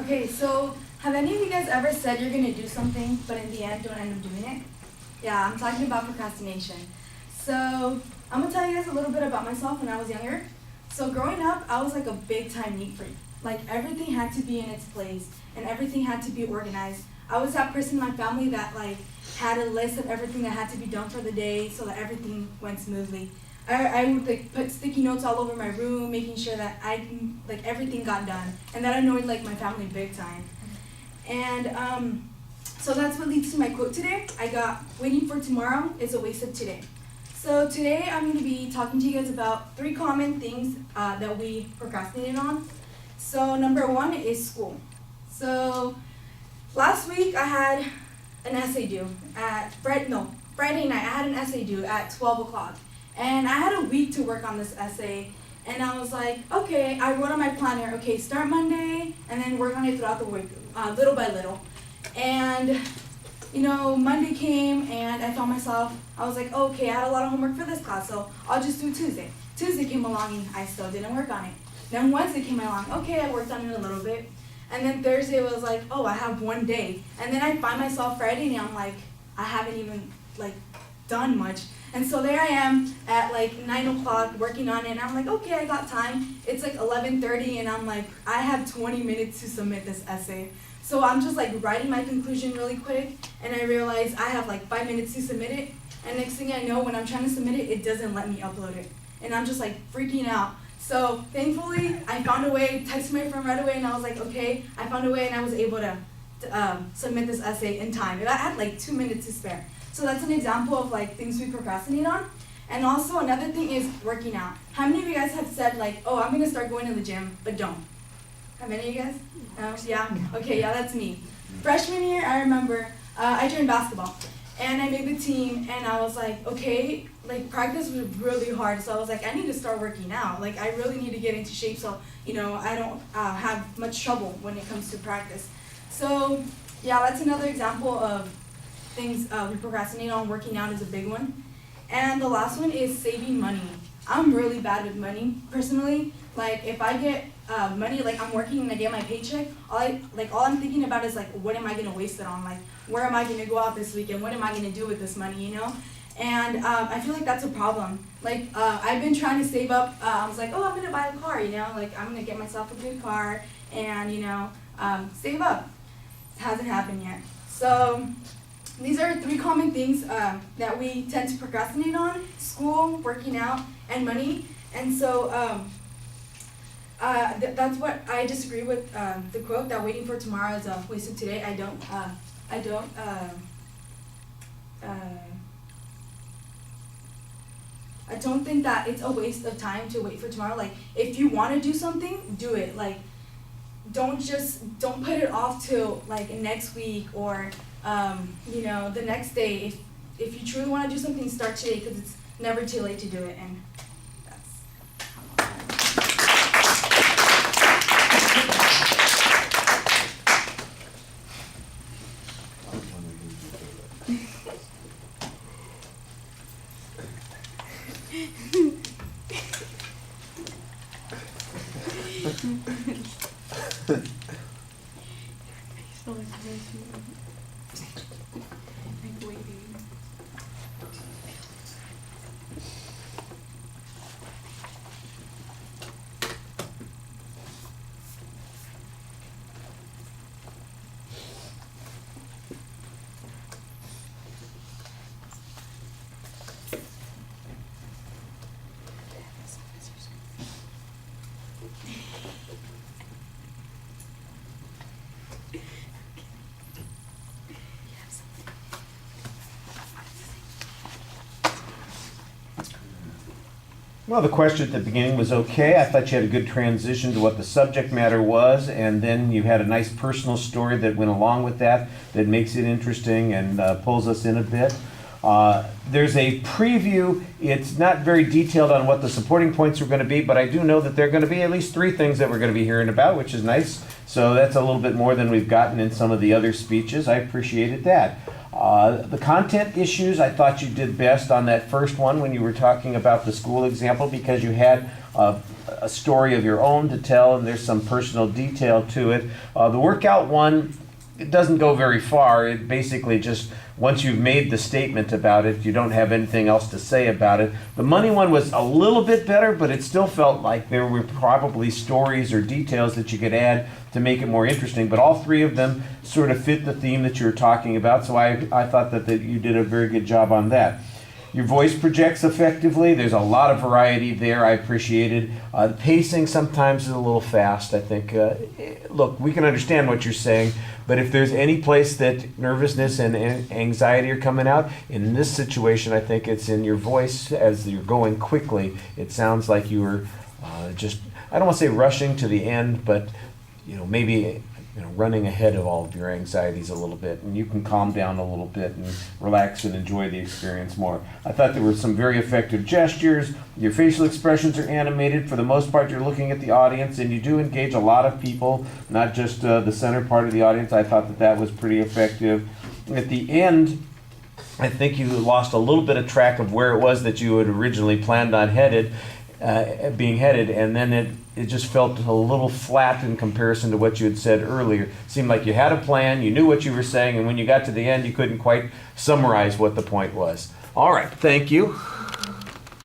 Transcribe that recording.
Okay, so have any of you guys ever said you're gonna do something, but in the end don't end up doing it? Yeah, I'm talking about procrastination. So I'm gonna tell you guys a little bit about myself when I was younger. So growing up, I was like a big time neat freak. Like everything had to be in its place and everything had to be organized. I was that person in my family that like had a list of everything that had to be done for the day so that everything went smoothly. I would like put sticky notes all over my room, making sure that like everything got done, and that annoyed like my family big time. And so that's what leads to my quote today. I got waiting for tomorrow is a waste of today. So today I'm going to be talking to you guys about 3 common things that we procrastinated on. So number 1 is school. So last week I had an essay due at Friday night. I had an essay due at 12 o'clock. And I had a week to work on this essay. And I was like, okay, I wrote on my planner, okay, start Monday and then work on it throughout the week, little by little. And, Monday came and I found myself, I was like, okay, I had a lot of homework for this class, so I'll just do Tuesday. Tuesday came along and I still didn't work on it. Then Wednesday came along, okay, I worked on it a little bit. And then Thursday was like, oh, I have one day. And then I find myself Friday and I'm like, I haven't even done much. And so there I am at 9 o'clock working on it, and I'm like, okay, I got time. It's 11:30, and I'm like, I have 20 minutes to submit this essay. So I'm just writing my conclusion really quick, and I realize I have 5 minutes to submit it. And next thing I know, when I'm trying to submit it, it doesn't let me upload it. And I'm just freaking out. So thankfully, I found a way, texted my friend right away, and I was like, okay, I found a way, and I was able to submit this essay in time. And I had 2 minutes to spare. So that's an example of things we procrastinate on. And also another thing is working out. How many of you guys have said oh, I'm gonna start going to the gym, but don't? How many of you guys? No? Yeah? Okay, yeah, that's me. Freshman year, I remember, I joined basketball. And I made the team, and I was like, okay, practice was really hard. So I was like, I need to start working out. I really need to get into shape so, I don't have much trouble when it comes to practice. So yeah, that's another example of things we procrastinate on. Working out is a big one. And the last one is saving money. I'm really bad with money, personally. If I get money, I'm working and I get my paycheck, all I'm thinking about is what am I gonna waste it on? Where am I gonna go out this weekend? What am I gonna do with this money, And I feel like that's a problem. I've been trying to save up. I was like, oh, I'm gonna buy a car, I'm gonna get myself a good car and, save up. It hasn't happened yet. So these are 3 common things that we tend to procrastinate on: school, working out, and money. And so that's what I disagree with the quote that waiting for tomorrow is a waste of today. I don't think that it's a waste of time to wait for tomorrow. If you want to do something, do it. Don't put it off till next week or the next day. If you truly want to do something, start today, because it's never too late to do it. And Well, the question at the beginning was okay. I thought you had a good transition to what the subject matter was, and then you had a nice personal story that went along with that makes it interesting and pulls us in a bit. There's a preview. It's not very detailed on what the supporting points are going to be, but I do know that there are going to be at least 3 things that we're going to be hearing about, which is nice. So that's a little bit more than we've gotten in some of the other speeches. I appreciated that. The content issues, I thought you did best on that first one when you were talking about the school example, because you had a story of your own to tell, and there's some personal detail to it. The workout one, it doesn't go very far. It basically just, once you've made the statement about it, you don't have anything else to say about it. The money one was a little bit better, but it still felt like there were probably stories or details that you could add to make it more interesting. But all three of them sort of fit the theme that you were talking about, so I thought that you did a very good job on that. Your voice projects effectively. There's a lot of variety there. I appreciated. The pacing sometimes is a little fast, I think. Look, we can understand what you're saying, but if there's any place that nervousness and anxiety are coming out, in this situation, I think it's in your voice as you're going quickly. It sounds like you were just, I don't want to say rushing to the end, but maybe running ahead of all of your anxieties a little bit, and you can calm down a little bit and relax and enjoy the experience more. I thought there were some very effective gestures. Your facial expressions are animated. For the most part, you're looking at the audience, and you do engage a lot of people, not just the center part of the audience. I thought that was pretty effective. At the end, I think you lost a little bit of track of where it was that you had originally planned on being headed, and then it just felt a little flat in comparison to what you had said earlier. It seemed like you had a plan, you knew what you were saying, and when you got to the end, you couldn't quite summarize what the point was. All right, thank you.